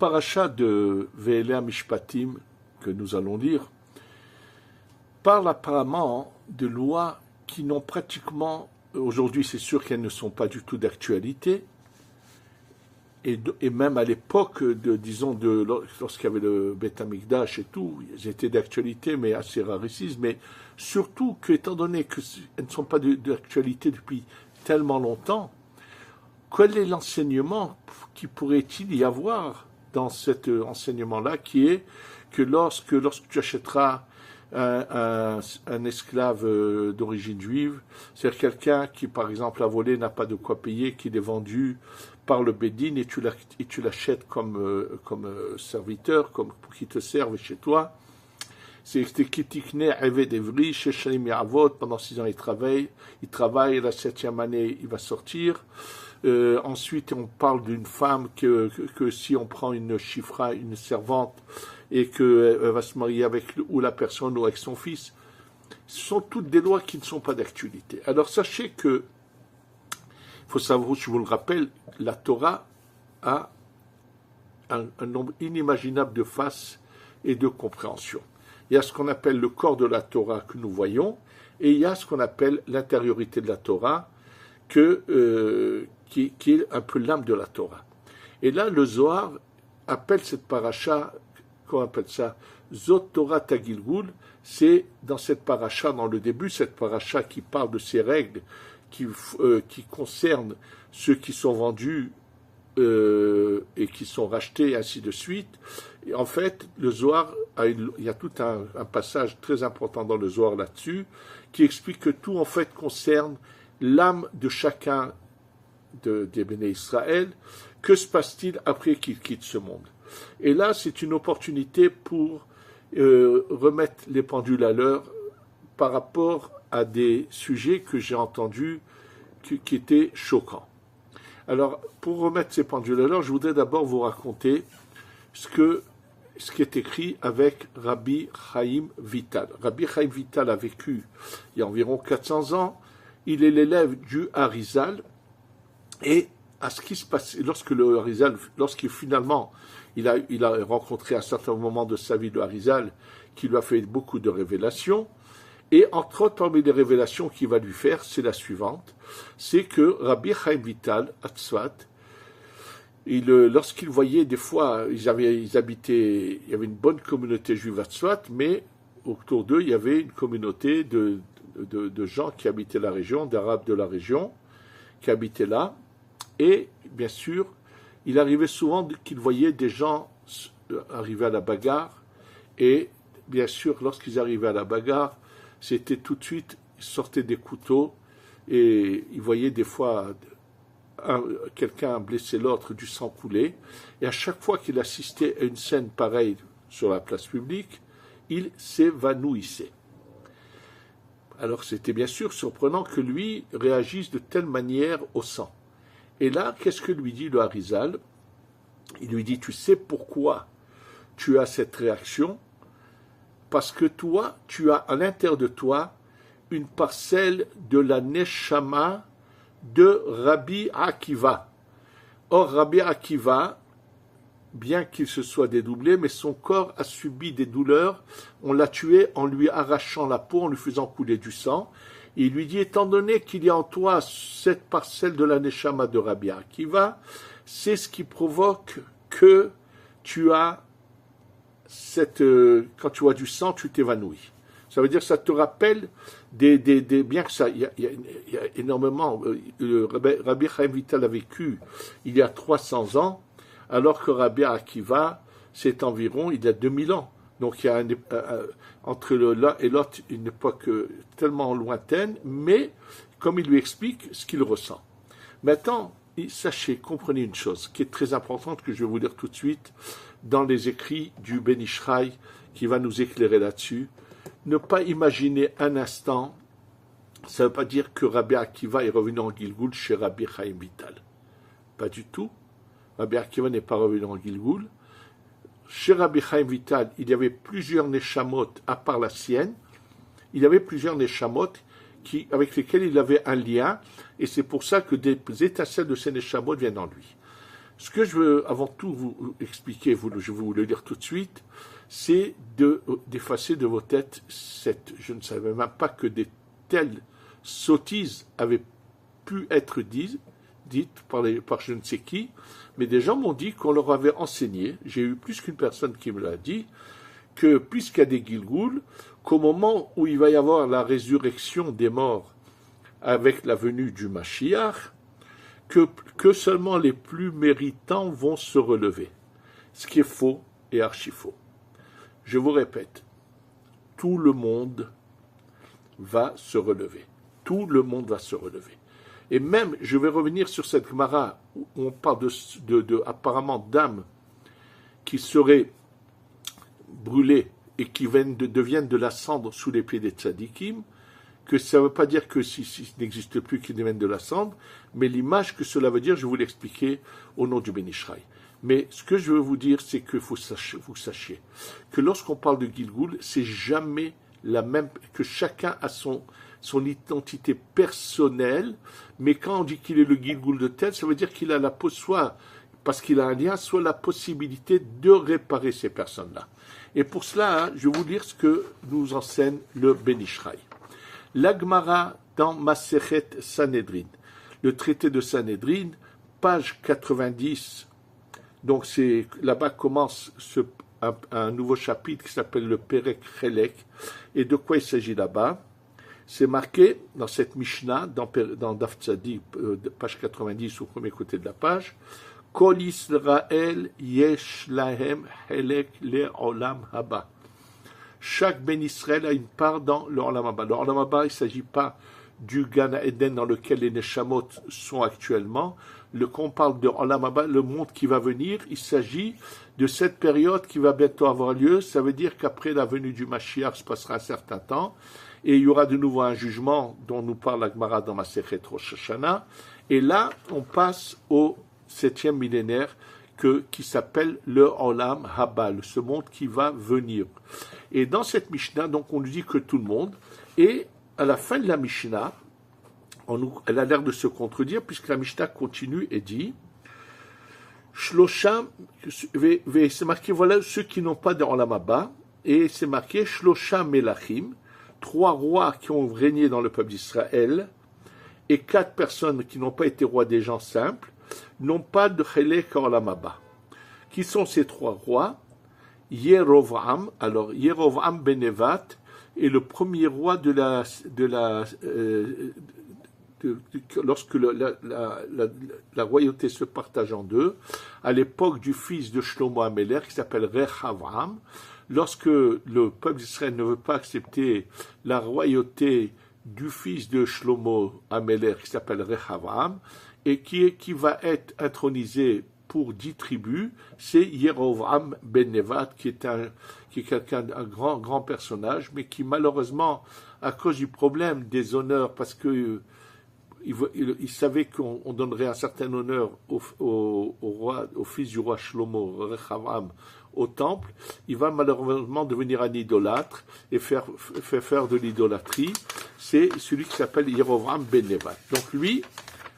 paracha de Ve'elea Mishpatim que nous allons lire parle apparemment de lois qui n'ont pratiquement, aujourd'hui c'est sûr qu'elles ne sont pas du tout d'actualité, et même à l'époque, lorsqu'il y avait le Beth Amikdash et tout, elles étaient d'actualité, mais assez rarissimes, mais surtout qu'étant donné qu'elles ne sont pas d'actualité depuis tellement longtemps, quel est l'enseignement qui pourrait-il y avoir dans cet enseignement-là, qui est que lorsque tu achèteras un esclave d'origine juive, c'est-à-dire quelqu'un qui, par exemple, a volé, n'a pas de quoi payer, qu'il est vendu par le Bédine et tu l'achètes comme serviteur, comme pour qu'il te serve chez toi. C'est Kitikne Eved Evri, chez Shalim Ya'avot, pendant 6 ans il travaille, la 7e année il va sortir. Ensuite on parle d'une femme que si on prend une chifra, une servante, et qu'elle va se marier avec ou la personne ou avec son fils, ce sont toutes des lois qui ne sont pas d'actualité. Alors sachez que, il faut savoir, je vous le rappelle, la Torah a un nombre inimaginable de faces et de compréhensions. Il y a ce qu'on appelle le corps de la Torah que nous voyons, et il y a ce qu'on appelle l'intériorité de la Torah, qui est un peu l'âme de la Torah. Et là, le Zohar appelle cette paracha, qu'on appelle ça, Zot Torah Tagilgul, c'est dans cette paracha, dans le début, cette paracha qui parle de ces règles qui concernent ceux qui sont vendus et qui sont rachetés, et ainsi de suite. Et en fait, le Zohar, il y a tout un passage très important dans le Zohar là-dessus, qui explique que tout, en fait, concerne l'âme de chacun des Béné Israël. Que se passe-t-il après qu'il quitte ce monde? Et là, c'est une opportunité pour remettre les pendules à l'heure par rapport à des sujets que j'ai entendus qui étaient choquants. Alors, pour remettre ces pendules à l'heure, je voudrais d'abord vous raconter ce qui est écrit avec Rabbi Chaim Vital. Rabbi Chaim Vital a vécu il y a environ 400 ans. Il est l'élève du Harizal. Et à ce qui se passe, lorsqu'il finalement il a rencontré à un certain moment de sa vie le Harizal, qui lui a fait beaucoup de révélations. Et entre autres, parmi les révélations qu'il va lui faire, c'est la suivante, c'est que Rabbi Chaim Vital, à Tzfat, lorsqu'il voyait des fois, il y avait une bonne communauté juive à Tzfat, mais autour d'eux, il y avait une communauté de gens qui habitaient la région, d'Arabes de la région, qui habitaient là. Et bien sûr, il arrivait souvent qu'il voyait des gens arriver à la bagarre. Et bien sûr, lorsqu'ils arrivaient à la bagarre, c'était tout de suite, ils sortaient des couteaux et ils voyaient des fois quelqu'un blesser l'autre, du sang couler. Et à chaque fois qu'il assistait à une scène pareille sur la place publique, il s'évanouissait. Alors c'était bien sûr surprenant que lui réagisse de telle manière au sang. Et là, qu'est-ce que lui dit le Harizal? Il lui dit, tu sais pourquoi tu as cette réaction? Parce que toi, tu as à l'intérieur de toi une parcelle de la Neshama de Rabbi Akiva. Or, Rabbi Akiva, bien qu'il se soit dédoublé, mais son corps a subi des douleurs. On l'a tué en lui arrachant la peau, en lui faisant couler du sang. Et il lui dit, étant donné qu'il y a en toi cette parcelle de la Neshama de Rabbi Akiva, c'est ce qui provoque que tu as quand tu vois du sang, tu t'évanouis. Ça veut dire que ça te rappelle bien que ça, il y a énormément, Rabbi Chaim Vital a vécu il y a 300 ans, alors que Rabbi Akiva, c'est environ, il y a 2000 ans. Donc il y a entre l'un et l'autre une époque tellement lointaine, mais comme il lui explique ce qu'il ressent. Maintenant, sachez, comprenez une chose qui est très importante que je vais vous dire tout de suite dans les écrits du Ben Ish Chai qui va nous éclairer là-dessus. Ne pas imaginer un instant, ça ne veut pas dire que Rabbi Akiva est revenu en Gilgul chez Rabbi Chaim Vital. Pas du tout. Rabbi Akiva n'est pas revenu en Gilgul. Chez Rabbi Chaim Vital, il y avait plusieurs neshamot à part la sienne. Il y avait plusieurs neshamot avec lesquels il avait un lien, et c'est pour ça que des étincelles de ces neshamot viennent en lui. Ce que je veux avant tout vous expliquer, je vais vous le dire tout de suite, c'est d'effacer de vos têtes je ne savais même pas que des telles sottises avaient pu être dites par je ne sais qui, mais des gens m'ont dit qu'on leur avait enseigné, j'ai eu plus qu'une personne qui me l'a dit, que puisqu'il y a des Gilgoul, qu'au moment où il va y avoir la résurrection des morts avec la venue du Mashiach, que seulement les plus méritants vont se relever. Ce qui est faux et archi faux. Je vous répète, tout le monde va se relever. Tout le monde va se relever. Et même, je vais revenir sur cette Gemara où on parle apparemment d'âmes qui seraient brûlées et qui deviennent de la cendre sous les pieds des tzadikim, que ça ne veut pas dire que si n'existe plus qu'ils deviennent de la cendre, mais l'image que cela veut dire, je vais vous l'expliquer au nom du Ben Ishraï. Mais ce que je veux vous dire, c'est que vous sachiez que lorsqu'on parle de Gilgoul, c'est jamais la même, que chacun a son identité personnelle, mais quand on dit qu'il est le Gilgoul de tel, ça veut dire qu'il a soit parce qu'il a un lien, soit la possibilité de réparer ces personnes-là. Et pour cela, je vais vous lire ce que nous enseigne le Ben Ishraï. La Gemara dans Masechet Sanhedrin, le traité de Sanhedrin, page 90. Donc là-bas commence un nouveau chapitre qui s'appelle le Perek Chelek. Et de quoi il s'agit là-bas? C'est marqué dans cette Mishnah, dans Daf Tzadi, page 90, au premier côté de la page, Kol Yisrael yesh lahem chelek le'olam haba. Chaque Ben Israël a une part dans le Olam Haba. Le Olam Haba, il ne s'agit pas du Gan Eden dans lequel les Neshamot sont actuellement. Quand on parle de Olam Haba, le monde qui va venir, il s'agit de cette période qui va bientôt avoir lieu. Ça veut dire qu'après la venue du Mashiach se passera un certain temps et il y aura de nouveau un jugement dont nous parle la Gemara dans Masechet Rosh Hashanah. Et là, on passe au 7e millénaire qui s'appelle le Olam Haba, ce monde qui va venir. Et dans cette Mishnah, donc on nous dit que tout le monde, et à la fin de la Mishnah, elle a l'air de se contredire, puisque la Mishnah continue et dit Shlosham, c'est marqué, voilà ceux qui n'ont pas de Olam Haba, et c'est marqué Shlosham Melachim, 3 rois qui ont régné dans le peuple d'Israël, et 4 personnes qui n'ont pas été rois des gens simples, n'ont pas de Chelek Olam Haba. Qui sont ces 3 rois? Yerovam, alors Yerovam ben Nevat est le premier roi lorsque la royauté se partage en deux, à l'époque du fils de Shlomo Améler, qui s'appelle Rechavam, lorsque le peuple d'Israël ne veut pas accepter la royauté du fils de Shlomo Améler, qui s'appelle Rechavam, et qui va être intronisé pour 10 tribus, c'est Yerovam ben Nevat, qui est quelqu'un, un grand personnage, mais qui malheureusement, à cause du problème des honneurs, parce que il savait qu'on donnerait un certain honneur au fils du roi Shlomo, Rechavam, au temple, il va malheureusement devenir un idolâtre et faire de l'idolâtrie. C'est celui qui s'appelle Yerovam ben Nevat. Donc lui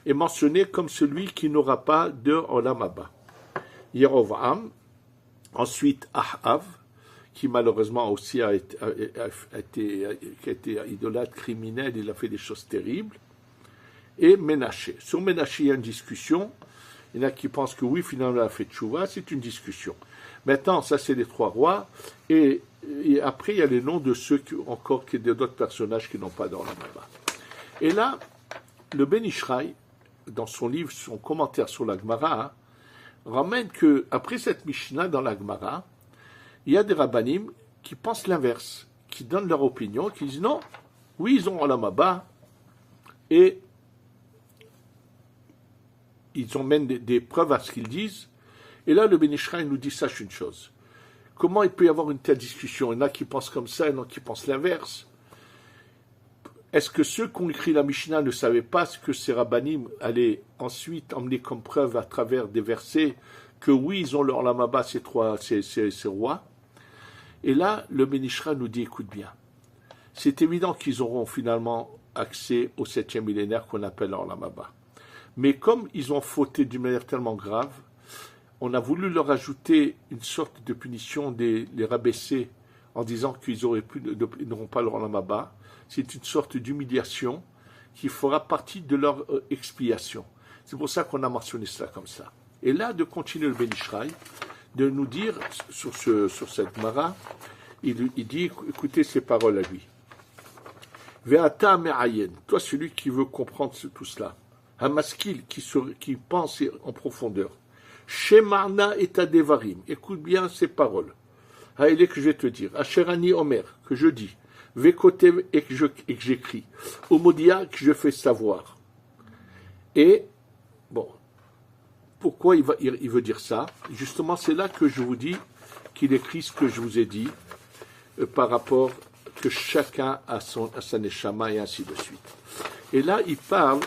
est mentionné comme celui qui n'aura pas de Olam Haba. Yerovam, ensuite Ahav, qui malheureusement aussi a été idolâtre criminel, il a fait des choses terribles, et Ménaché. Sur Ménaché, il y a une discussion. Il y en a qui pensent que oui, finalement, il a fait tchouva, c'est une discussion. Maintenant, ça, c'est les 3 rois, et après, il y a les noms de ceux d'autres personnages qui n'ont pas d'Olam Haba. Et là, le Ben Ishraï, dans son livre, son commentaire sur la Gemara, ramène que après cette Mishnah dans la Gemara, il y a des rabbanim qui pensent l'inverse, qui donnent leur opinion, qui disent non, oui, ils ont Olam Haba, et ils emmènent des preuves à ce qu'ils disent. Et là, le Ben Ishraï nous dit, sache une chose, comment il peut y avoir une telle discussion? Il y en a qui pensent comme ça, il y en a qui pensent l'inverse. Est-ce que ceux qui ont écrit la Mishnah ne savaient pas ce que ces rabbanim allaient ensuite emmener comme preuve à travers des versets que oui, ils ont leur Olam Haba, ces rois? Et là, le Ben Ishraï nous dit, écoute bien, c'est évident qu'ils auront finalement accès au 7e millénaire qu'on appelle leur Olam Haba. Mais comme ils ont fauté d'une manière tellement grave, on a voulu leur ajouter une sorte de punition, les rabaisser en disant qu'ils n'auront pas leur Olam Haba. C'est une sorte d'humiliation qui fera partie de leur expiation. C'est pour ça qu'on a mentionné cela comme ça. Et là, de continuer le Ben Ish Chai, de nous dire sur cette Mara, il dit, écoutez ces paroles à lui. Ve'ata me'ayen, toi celui qui veut comprendre tout cela, Hamaskil qui pense en profondeur. Shemarna et Adevarim, écoute bien ces paroles. Haïlé que je vais te dire. Asherani Omer, que je dis. Vekotev et que j'écris. Omodia que je fais savoir. Et, bon, pourquoi il veut dire ça? Justement, c'est là que je vous dis qu'il écrit ce que je vous ai dit par rapport que chacun a sa neshama et ainsi de suite. Et là, il parle,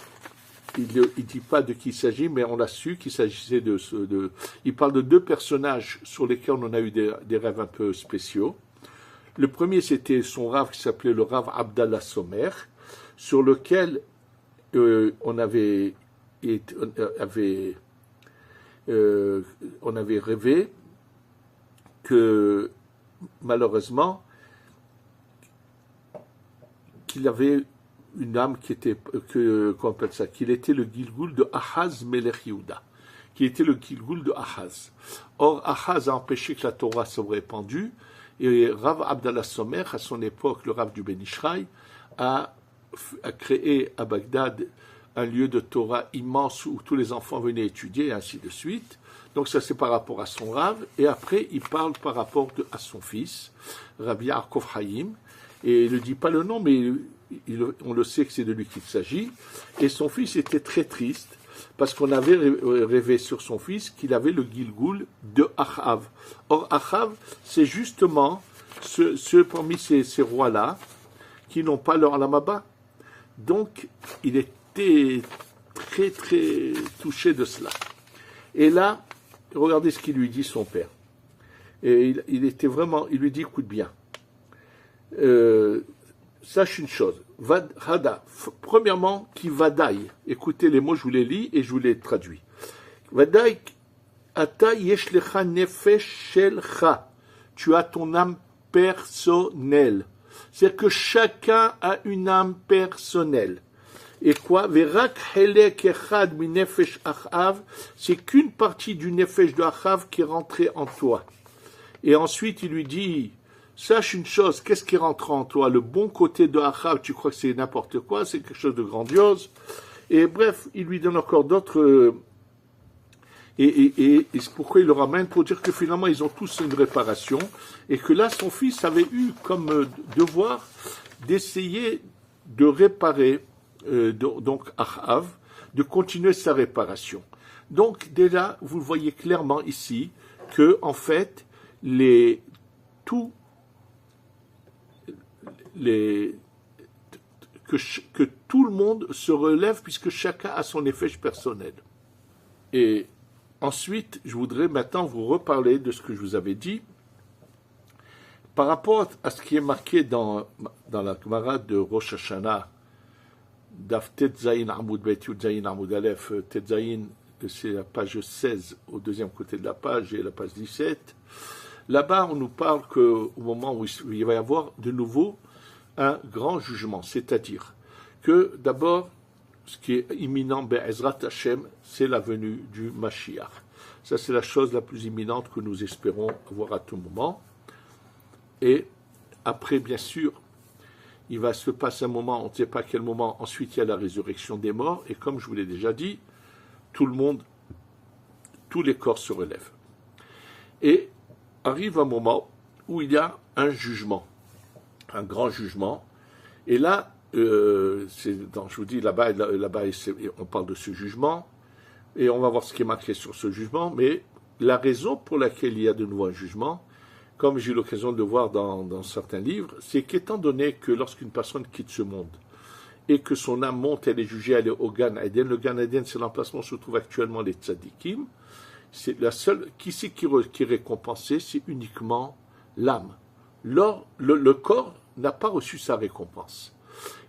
il ne dit pas de qui il s'agit, mais on l'a su qu'il s'agissait il parle de deux personnages sur lesquels on a eu des rêves un peu spéciaux. Le premier, c'était son rave qui s'appelait le rave Abdallah Somer, sur lequel on avait rêvé que, malheureusement, qu'il avait une âme qui était, qu'on appelle ça, qu'il était le Gilgul de Ahaz Melech Yehuda, qui était le Gilgul de Ahaz. Or, Ahaz a empêché que la Torah se répandue, et Rav Abdallah Somer, à son époque, le Rav du Ben Ish Chai, a créé à Bagdad un lieu de Torah immense où tous les enfants venaient étudier, et ainsi de suite. Donc ça, c'est par rapport à son Rav, et après, il parle par rapport à son fils, Rabbi Yaakov Haïm, et il ne dit pas le nom, mais on le sait que c'est de lui qu'il s'agit, et son fils était très triste, parce qu'on avait rêvé sur son fils qu'il avait le Gilgul de Achav. Or, Achav, c'est justement ceux parmi ces rois-là qui n'ont pas leur Olam Haba. Donc, il était très, très touché de cela. Et là, regardez ce qu'il lui dit son père. Et il lui dit, écoute bien, sache une chose, Hada, premièrement, qui vadaï, écoutez les mots, je vous les lis et je vous les traduis. Vadaï, ata yesh lecha nefesh shelcha, tu as ton âme personnelle. C'est-à-dire que chacun a une âme personnelle. Et quoi? Verak helek echad mi nefesh achav, c'est qu'une partie du nefesh de Achav qui est rentrée en toi. Et ensuite, il lui dit, sache une chose, qu'est-ce qui rentre en toi? Le bon côté de Achav, tu crois que c'est n'importe quoi, c'est quelque chose de grandiose. Et bref, il lui donne encore d'autres... Et c'est pourquoi il le ramène pour dire que finalement, ils ont tous une réparation. Et que là, son fils avait eu comme devoir d'essayer de réparer, donc Achav, de continuer sa réparation. Donc déjà, vous voyez clairement ici que, en fait, que tout le monde se relève puisque chacun a son effet personnel. Et ensuite, je voudrais maintenant vous reparler de ce que je vous avais dit par rapport à ce qui est marqué dans la Gemara de Rosh Hashanah, Daf Tetzaïn Amoud Bet Yudzaïn Amoud Aleph, Tetzaïn, c'est la page 16 au deuxième côté de la page et la page 17. Là-bas, on nous parle qu'au moment où il va y avoir de nouveau un grand jugement, c'est-à-dire que d'abord, ce qui est imminent, Be'ezrat Hashem, c'est la venue du Mashiach. Ça, c'est la chose la plus imminente que nous espérons voir à tout moment. Et après, bien sûr, il va se passer un moment, on ne sait pas quel moment, ensuite il y a la résurrection des morts, et comme je vous l'ai déjà dit, tout le monde, tous les corps se relèvent. Et arrive un moment où il y a un jugement, un grand jugement, et là, je vous dis, là-bas, on parle de ce jugement, et on va voir ce qui est marqué sur ce jugement, mais la raison pour laquelle il y a de nouveau un jugement, comme j'ai eu l'occasion de le voir dans certains livres, c'est qu'étant donné que lorsqu'une personne quitte ce monde, et que son âme monte, elle est jugée, elle est au Gan Eden, le Gan Eden, c'est l'emplacement où se trouvent actuellement les tzadikim, c'est la seule, qui est récompensé, c'est uniquement l'âme. Le corps n'a pas reçu sa récompense.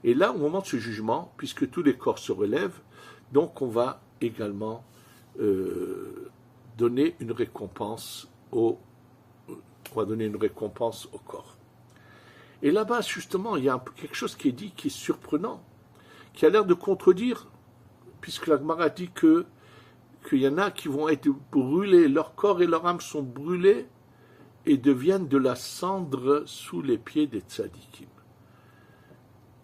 Et là, au moment de ce jugement, puisque tous les corps se relèvent, donc on va également donner une récompense au corps. Et là-bas, justement, il y a quelque chose qui est dit qui est surprenant, qui a l'air de contredire, puisque la Gemara dit qu'il y en a qui vont être brûlés, leur corps et leur âme sont brûlés et deviennent de la cendre sous les pieds des tzadikim.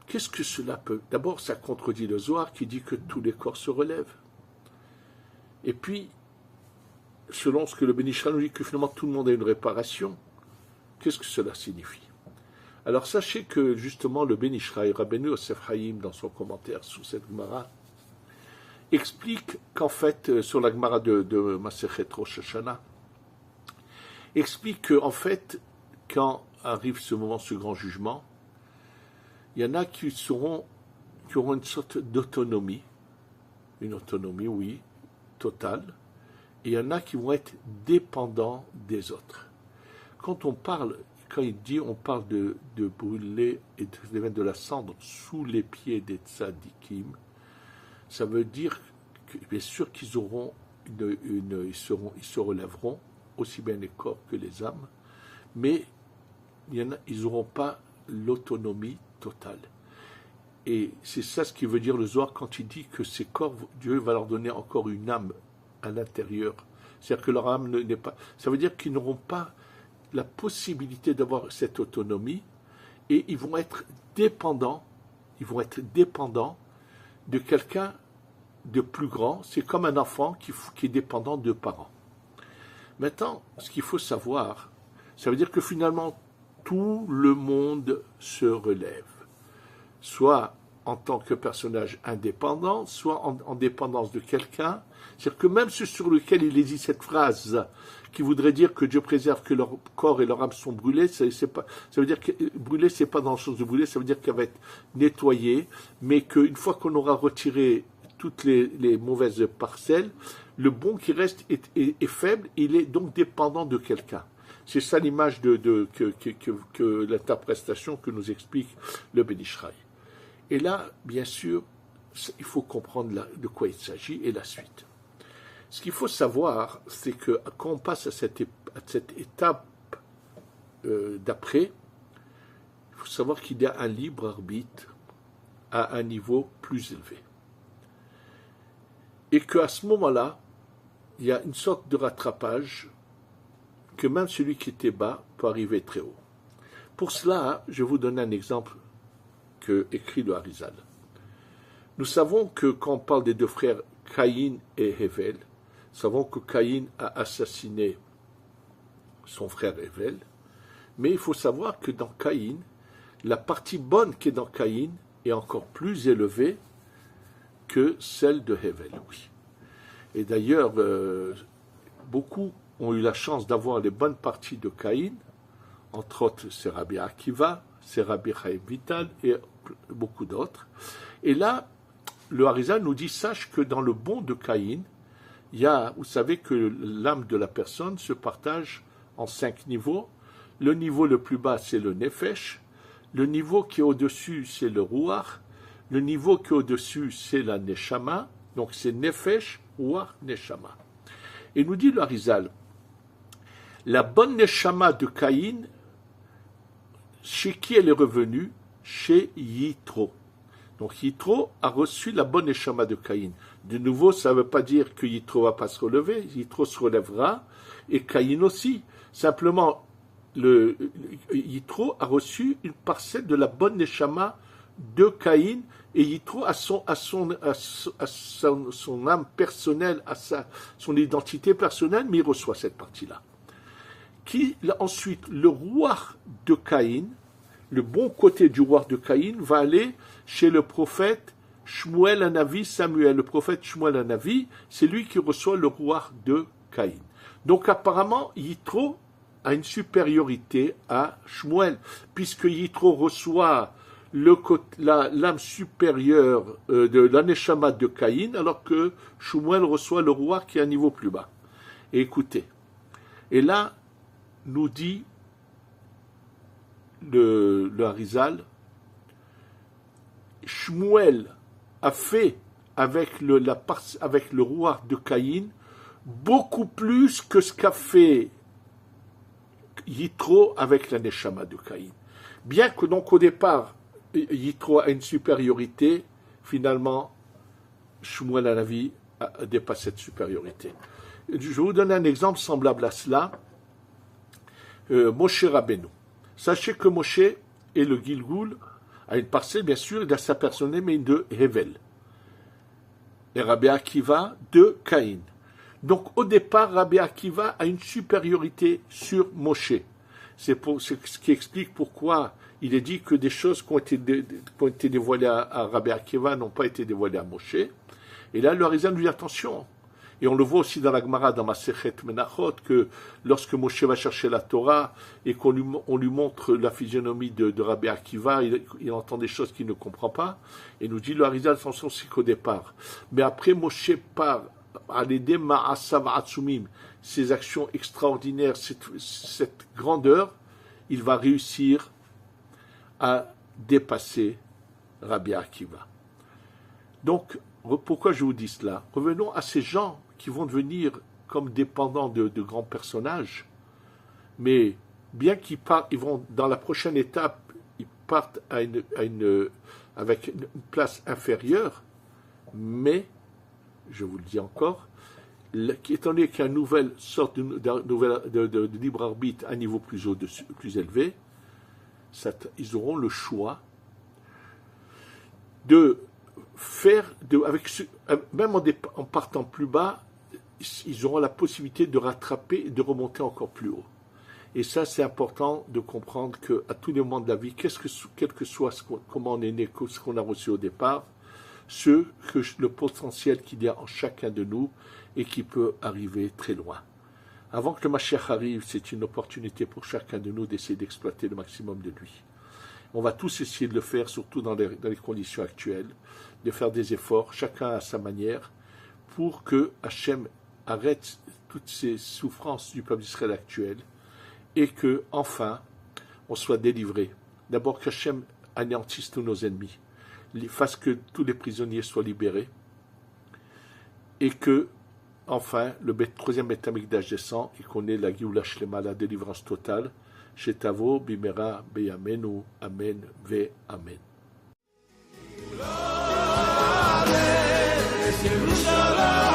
Qu'est-ce que cela peut... D'abord, ça contredit le Zohar qui dit que tous les corps se relèvent. Et puis, selon ce que le Ben Ish Chai nous dit que finalement tout le monde a une réparation, qu'est-ce que cela signifie? Alors sachez que justement le Ben Ish Chai, Rabbeinu Yosef Haïm, dans son commentaire sur cette Gemara, explique qu'en fait, sur la Gemara de Masechet Rosh Hashanah, explique qu'en fait, quand arrive ce moment, ce grand jugement, il y en a qui auront une sorte d'autonomie, une autonomie, oui, totale, et il y en a qui vont être dépendants des autres. Quand on parle de brûler et de mettre de la cendre sous les pieds des tzadikim, ça veut dire que, bien sûr qu'ils auront ils se relèveront, aussi bien les corps que les âmes, mais ils n'auront pas l'autonomie totale. Et c'est ça ce qui veut dire le Zohar quand il dit que ces corps, Dieu va leur donner encore une âme à l'intérieur. C'est-à-dire que leur âme n'est pas... Ça veut dire qu'ils n'auront pas la possibilité d'avoir cette autonomie et ils vont être dépendants de quelqu'un de plus grand. C'est comme un enfant qui est dépendant de parents. Maintenant, ce qu'il faut savoir, ça veut dire que finalement, tout le monde se relève. Soit en tant que personnage indépendant, soit en dépendance de quelqu'un. C'est-à-dire que même ceux sur lesquels il dit cette phrase qui voudrait dire que Dieu préserve que leur corps et leur âme sont brûlés, ça veut dire que brûler, c'est pas dans le sens de brûler, ça veut dire qu'elle va être nettoyée, mais qu'une fois qu'on aura retiré toutes les mauvaises parcelles, le bon qui reste est faible, il est donc dépendant de quelqu'un. C'est ça l'image que l'interprétation que nous explique le Ben Ish Chai. Et là, bien sûr, il faut comprendre de quoi il s'agit et la suite. Ce qu'il faut savoir, c'est que quand on passe à cette étape d'après, il faut savoir qu'il y a un libre arbitre à un niveau plus élevé. Et qu'à ce moment-là, il y a une sorte de rattrapage que même celui qui était bas peut arriver très haut. Pour cela, je vais vous donner un exemple que écrit le Harizal. Nous savons que quand on parle des deux frères Caïn et Hevel, nous savons que Caïn a assassiné son frère Hevel, mais il faut savoir que dans Caïn, la partie bonne qui est dans Caïn est encore plus élevée que celle de Hevel, oui. Et d'ailleurs, beaucoup ont eu la chance d'avoir les bonnes parties de Caïn, entre autres c'est Rabbi Akiva, c'est Rabbi Chaim Vital et beaucoup d'autres. Et là, le Harizal nous dit, sache que dans le bon de Caïn, il y a, vous savez que l'âme de la personne se partage en 5 niveaux. Le niveau le plus bas, c'est le Nefesh. Le niveau qui est au-dessus, c'est le Ruach. Le niveau qui est au-dessus, c'est la Neshama. Donc c'est Nefesh, Ruach, Neshama. Et nous dit le Harizal, la bonne Neshama de Caïn, chez qui elle est revenue? Chez Yitro. Donc Yitro a reçu la bonne Neshama de Caïn. De nouveau, ça ne veut pas dire que Yitro ne va pas se relever. Yitro se relèvera, et Caïn aussi. Simplement, Yitro a reçu une parcelle de la bonne Neshama de Caïn, et Yitro a son âme personnelle, à son identité personnelle, mais il reçoit cette partie-là. Ensuite, le roi de Caïn, le bon côté du roi de Caïn, va aller chez le prophète Shmuel Hanavi, Samuel. Le prophète Shmuel Hanavi, c'est lui qui reçoit le roi de Caïn. Donc apparemment, Yitro a une supériorité à Shmuel, puisque Yitro reçoit l'âme supérieure de l'Aneshama de Caïn, alors que Shmuel reçoit le roi qui est à un niveau plus bas. Et écoutez, et là, nous dit le Harizal, Shmuel a fait avec le roi de Caïn beaucoup plus que ce qu'a fait Yitro avec la Neshama de Caïn. Bien que donc au départ, Yitro a une supériorité, finalement, Shmuel Hanavi dépasse cette supériorité. Je vais vous donner un exemple semblable à cela. Moshe Rabbeinu. Sachez que Moshe est le Gilgoul, a une parcelle, bien sûr, il a sa personnalité, mais de Hevel. Et Rabbi Akiva de Caïn. Donc, au départ, Rabbi Akiva a une supériorité sur Moshe. C'est ce qui explique pourquoi il est dit que des choses qui ont été dévoilées à Rabbi Akiva n'ont pas été dévoilées à Moshe. Et là, le Harizal nous dit attention. Et on le voit aussi dans la Gemara, dans Masechet Menachot, que lorsque Moshe va chercher la Torah et qu'on lui montre la physionomie de Rabbi Akiva, il entend des choses qu'il ne comprend pas. Et nous dit le Harizal, attention, c'est qu'au départ. Mais après, Moshe part à l'aider Ma'asav Atsumim, ces actions extraordinaires, cette grandeur, il va réussir à dépasser Rabbi Akiva. Donc, pourquoi je vous dis cela? Revenons à ces gens qui vont devenir comme dépendants de grands personnages, mais bien qu'ils partent, ils vont dans la prochaine étape, ils partent avec une place inférieure, mais, je vous le dis encore, étant donné qu'il y a une nouvelle sorte de libre arbitre à un niveau plus élevé, ils auront le choix de faire, même en partant plus bas, ils auront la possibilité de rattraper et de remonter encore plus haut. Et ça, c'est important de comprendre qu'à tous les moments de la vie, quel que soit comment on est né, ce qu'on a reçu au départ, le potentiel qu'il y a en chacun de nous et qui peut arriver très loin. Avant que le Mashiach arrive, c'est une opportunité pour chacun de nous d'essayer d'exploiter le maximum de lui. On va tous essayer de le faire, surtout dans les conditions actuelles, de faire des efforts, chacun à sa manière, pour que Hachem arrête toutes ces souffrances du peuple d'Israël actuel et que, enfin, on soit délivré. D'abord qu'Hachem anéantisse tous nos ennemis, fasse que tous les prisonniers soient libérés et que, enfin, le troisième Beth Amikdash descend et qu'on ait la Géoula Shlema, la délivrance totale. Shetavo bimera beyamenu, amen ve amen. Yerushalayim